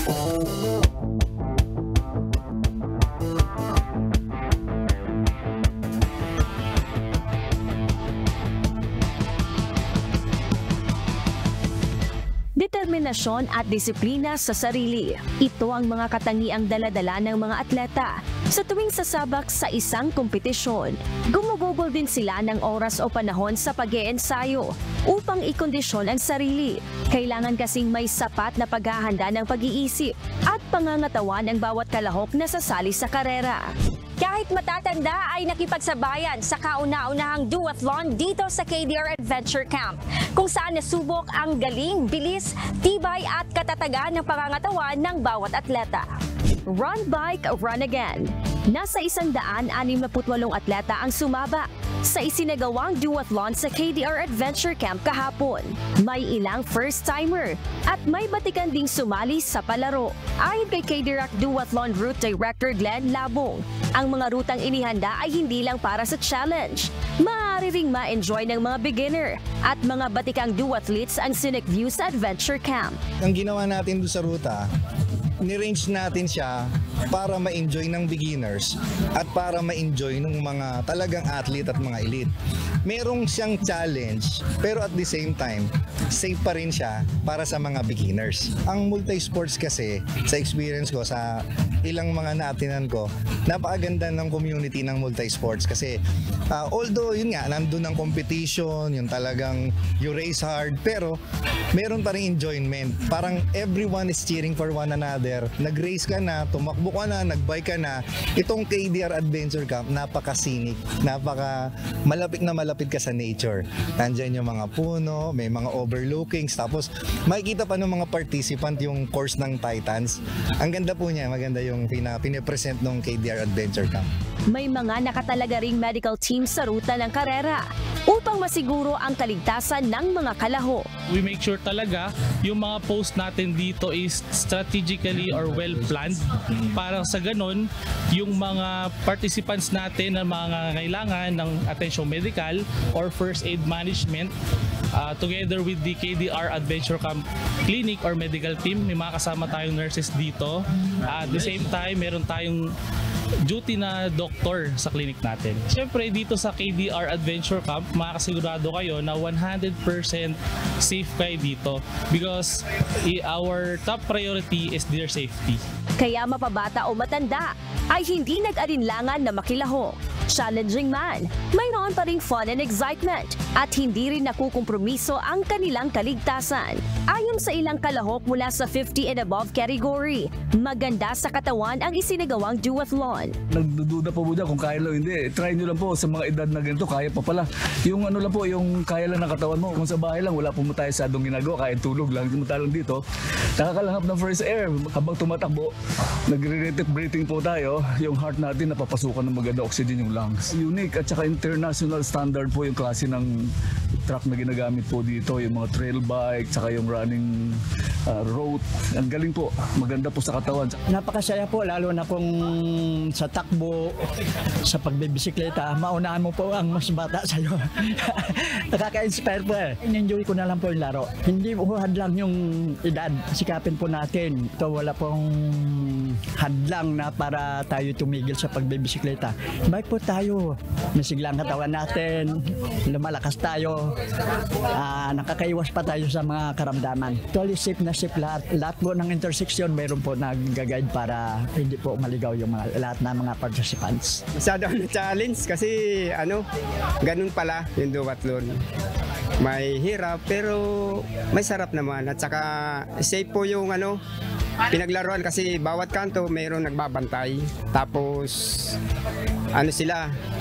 Determinasyon at disiplina sa sarili. Ito ang mga katangiang dala-dala ng mga atleta. Sa tuwing sasabak sa isang kompetisyon, gumugugol din sila ng oras o panahon sa pag-iensayo upang ikondisyon ang sarili. Kailangan kasing may sapat na paghahanda ng pag-iisip at pangangatawan ang bawat kalahok na sasali sa karera. Kahit matatanda ay nakipagsabayan sa kauna-unahang duathlon dito sa KDR Adventure Camp, kung saan nasubok ang galing, bilis, tibay at katatagan ng pangangatawan ng bawat atleta. Run, bike, run again. Nasa 168 atleta ang sumaba sa isinagawang duathlon sa KDR Adventure Camp kahapon. May ilang first-timer at may batikan ding sumali sa palaro. Ayon kay KDRAC Duathlon Route Director Glenn Labong, ang mga rutang inihanda ay hindi lang para sa challenge. Maaari ring ma-enjoy ng mga beginner at mga batikang duathletes ang scenic view sa Adventure Camp. Ang ginawa natin doon sa ruta, ni-range natin siya para ma-enjoy ng beginners at para ma-enjoy ng mga talagang athlete at mga elite. Merong siyang challenge pero at the same time, safe pa rin siya para sa mga beginners. Ang multi-sports kasi, sa experience ko, sa ilang mga naatinan ko, napakaganda ng community ng multi-sports kasi although yun nga, nandun ang competition, yung talagang you race hard, pero meron pa rin enjoyment. Parang everyone is cheering for one another. Nag-race ka na, tumakbo ka na, nag-bike ka na. Itong KDR Adventure Camp, napaka-scenic, malapit na malapit ka sa nature. Nandyan yung mga puno, may mga overlookings, tapos makikita pa ng mga participant yung course ng Titans. Ang ganda po niya, maganda yung pinipresent ng KDR Adventure Camp. May mga nakatalaga ring medical team sa ruta ng karera upang masiguro ang kaligtasan ng mga kalaho. We make sure talaga yung mga post natin dito is strategically or well planned para sa ganun yung mga participants natin na mga kailangan ng attention medical or first aid management together with the KDR Adventure Camp clinic or medical team, may mga kasama tayong nurses dito. At the same time, meron tayong duty na doktor sa clinic natin. Siyempre dito sa KDR Adventure Camp, makakasigurado kayo na 100% safe kayo dito because our top priority is their safety. Kaya mapabata o matanda ay hindi nag-alinlangan na makilaho. Challenging man, mayroon pa ring fun and excitement at hindi rin nakukompromiso ang kanilang kaligtasan. Ayon sa ilang kalahok mula sa 50 and above category, maganda sa katawan ang isinagawang duathlon. Nagdududa po dyan kung kaya lang hindi. Try nyo lang po sa mga edad na ganito, kaya pa pala. Yung ano lang po, yung kaya lang ng katawan mo. Kung sa bahay lang, wala po mo tayo sa adong ginagawa, kaya tulog lang. Samantalang dito, nakakalanghap ng fresh air. Habang tumatakbo, nagre-retic breathing po tayo. Yung heart natin napapasukan ng maganda oxygen yung lungs. Unique at saka international standard po yung klase ng truck na ginagamit po dito. Yung mga trail bike, saka yung running road. Ang galing po. Maganda po sa katawan. Napakasaya po, lalo na kung sa takbo, sa pagbibisikleta, maunahan mo po ang mas bata sa'yo. Nakaka-inspire po eh. In-enjoy ko na lang po yung laro. Hindi po hadlang yung edad. Sikapin po natin. Ito wala pong hadlang na para tayo tumigil sa pagbibisikleta. Bike po tayo. Masiglang katawan natin. Lumalakas tayo. Nakakaiwas pa tayo sa mga karamdaman. Totally safe na safe lahat. Lahat po ng intersection mayroon po nag-guide para hindi po maligaw yung lahat na mga participants. Masyado na challenge kasi ganun pala yung duathlon. May hirap pero may sarap naman at saka safe po yung pinaglaruan kasi bawat kanto mayroong nagbabantay. Tapos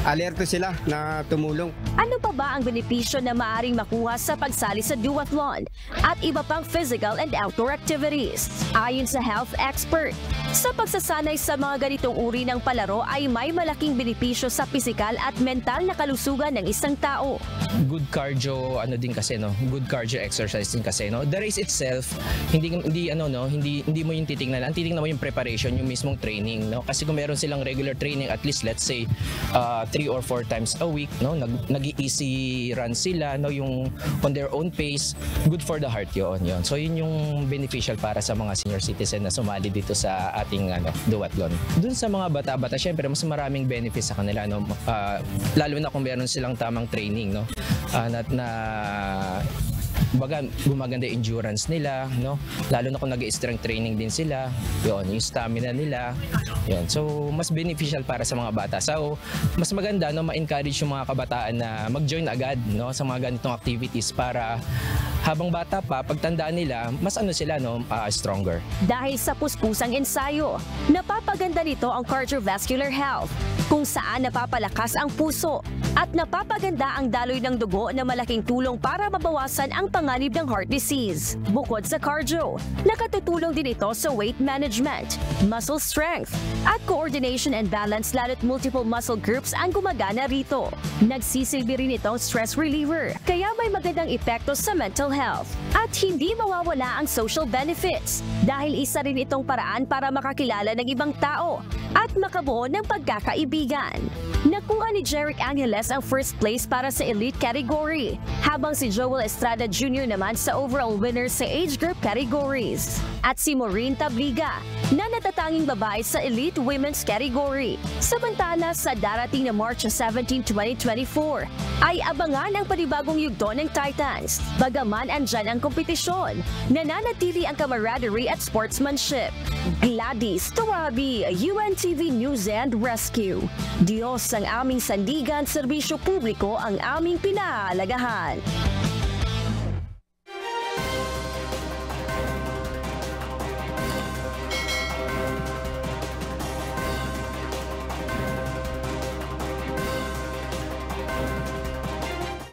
alerto sila na tumulong. Ano pa ba ang benepisyo na maaaring makuha sa pagsali sa duathlon at iba pang physical and outdoor activities? Ayon sa health expert, sa pagsasanay sa mga ganitong uri ng palaro ay may malaking benepisyo sa pisikal at mental na kalusugan ng isang tao. good cardio ano din kasi no, good cardio exercise din kasi no. The race itself hindi mo yung titingnan. Ang titingnan mo yung preparation, yung mismong training no. Kasi kung meron silang regular training at least let's say 3 or 4 times a week no, nag-easy run sila no, yung on their own pace, good for the heart yun. So yun yung beneficial para sa mga senior citizen na sumali dito sa ating duathlon. Dun sa mga bata-bata, syempre mas maraming benefits sa kanila no. Lalo na kung meron silang tamang training no. Baga gumaganda yung endurance nila no, lalo na kung nag-strength training din sila, yun, yung stamina nila yun. So mas beneficial para sa mga bata, so mas maganda no, ma-encourage yung mga kabataan na mag-join agad no sa mga ganitong activities para habang bata pa, pagtandaan nila, mas sila no, stronger. Dahil sa puspusang ensayo, napapaganda nito ang cardiovascular health, kung saan napapalakas ang puso at napapaganda ang daloy ng dugo na malaking tulong para mabawasan ang panganib ng heart disease. Bukod sa cardio, nakatutulong din ito sa weight management, muscle strength, at coordination and balance, lalo't multiple muscle groups ang gumagana rito. Nagsisilbi rin itong stress reliever, kaya may magandang epekto sa mental health. At hindi mawawala ang social benefits dahil isa rin itong paraan para makakilala ng ibang tao at makabuo ng pagkakaibigan. Nakuha ni Jeric Angeles ang first place para sa elite category, habang si Joel Estrada Jr. naman sa overall winner sa age group categories. At si Maureen Tabliga na natatanging babae sa elite women's category. Samantala sa darating na March 17, 2024 ay abangan ang panibagong yugto ng Titans. Bagaman andyan ang kompetisyon, nananatili ang camaraderie at sportsmanship. Gladys Torabi, UNTV News and Rescue. Diyos ang aming sandigan, serbisyo publiko ang aming pinahalagahan.